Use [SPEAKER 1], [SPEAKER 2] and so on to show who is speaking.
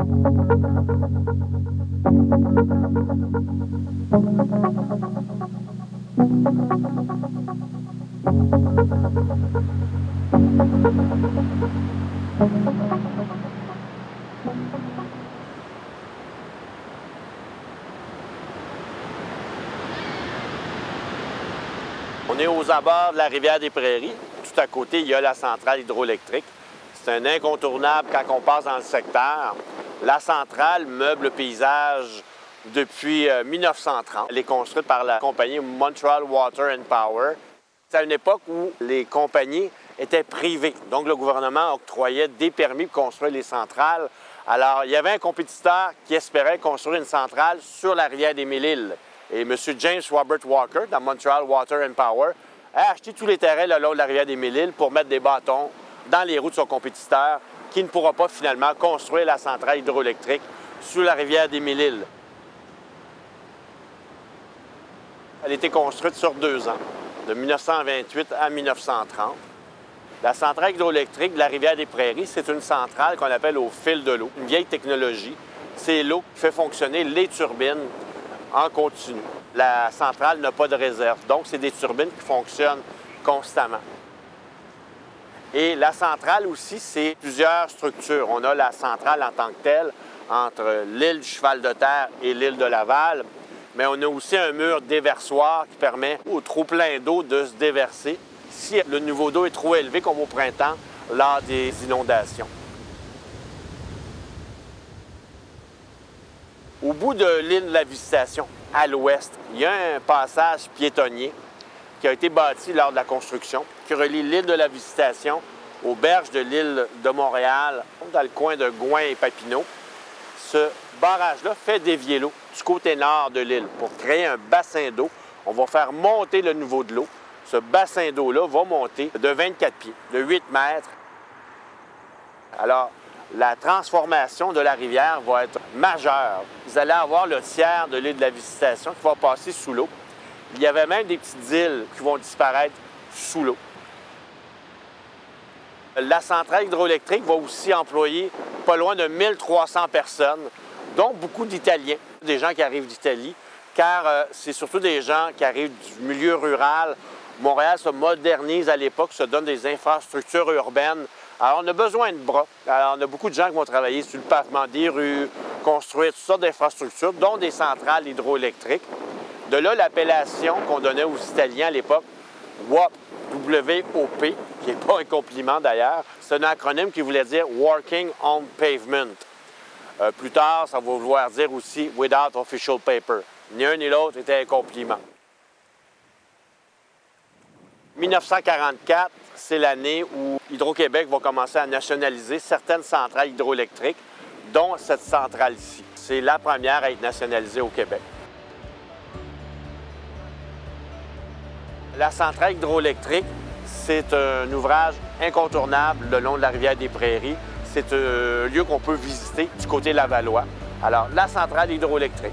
[SPEAKER 1] On est aux abords de la rivière des Prairies. Tout à côté, il y a la centrale hydroélectrique. C'est un incontournable quand on passe dans le secteur. La centrale meuble le paysage depuis 1930. Elle est construite par la compagnie Montreal Water and Power. C'est à une époque où les compagnies étaient privées. Donc, le gouvernement octroyait des permis pour construire les centrales. Alors, il y avait un compétiteur qui espérait construire une centrale sur la rivière des Mille-Îles. Et M. James Robert Walker, dans Montreal Water and Power, a acheté tous les terrains le long de la rivière des Mille-Îles pour mettre des bâtons dans les roues de son compétiteur qui ne pourra pas finalement construire la centrale hydroélectrique sur la rivière des Mille-Îles. Elle a été construite sur 2 ans, de 1928 à 1930. La centrale hydroélectrique de la rivière des Prairies, c'est une centrale qu'on appelle au fil de l'eau, une vieille technologie. C'est l'eau qui fait fonctionner les turbines en continu. La centrale n'a pas de réserve, donc c'est des turbines qui fonctionnent constamment. Et la centrale aussi, c'est plusieurs structures. On a la centrale en tant que telle, entre l'île du Cheval-de-Terre et l'île de Laval, mais on a aussi un mur déversoir qui permet au trop-plein d'eau de se déverser si le niveau d'eau est trop élevé, comme au printemps, lors des inondations. Au bout de l'île de la Visitation, à l'ouest, il y a un passage piétonnier qui a été bâti lors de la construction, qui relie l'île de la Visitation aux berges de l'île de Montréal, dans le coin de Gouin et Papineau. Ce barrage-là fait dévier l'eau du côté nord de l'île pour créer un bassin d'eau. On va faire monter le niveau de l'eau. Ce bassin d'eau-là va monter de 24 pieds, de 8 mètres. Alors, la transformation de la rivière va être majeure. Vous allez avoir le tiers de l'île de la Visitation qui va passer sous l'eau. Il y avait même des petites îles qui vont disparaître sous l'eau. La centrale hydroélectrique va aussi employer pas loin de 1300 personnes, dont beaucoup d'Italiens, des gens qui arrivent d'Italie, car c'est surtout des gens qui arrivent du milieu rural. Montréal se modernise à l'époque, se donne des infrastructures urbaines. Alors, on a besoin de bras. Alors, on a beaucoup de gens qui vont travailler sur le pavement des rues, construire toutes sortes d'infrastructures, dont des centrales hydroélectriques. De là, l'appellation qu'on donnait aux Italiens à l'époque, WOP, W-O-P, qui n'est pas un compliment d'ailleurs. C'est un acronyme qui voulait dire Working on Pavement. Plus tard, ça va vouloir dire aussi Without Official Paper. Ni un ni l'autre était un compliment. 1944, c'est l'année où Hydro-Québec va commencer à nationaliser certaines centrales hydroélectriques, dont cette centrale-ci. C'est la première à être nationalisée au Québec. La centrale hydroélectrique, c'est un ouvrage incontournable le long de la rivière des Prairies. C'est un lieu qu'on peut visiter du côté lavallois. Alors, la centrale hydroélectrique.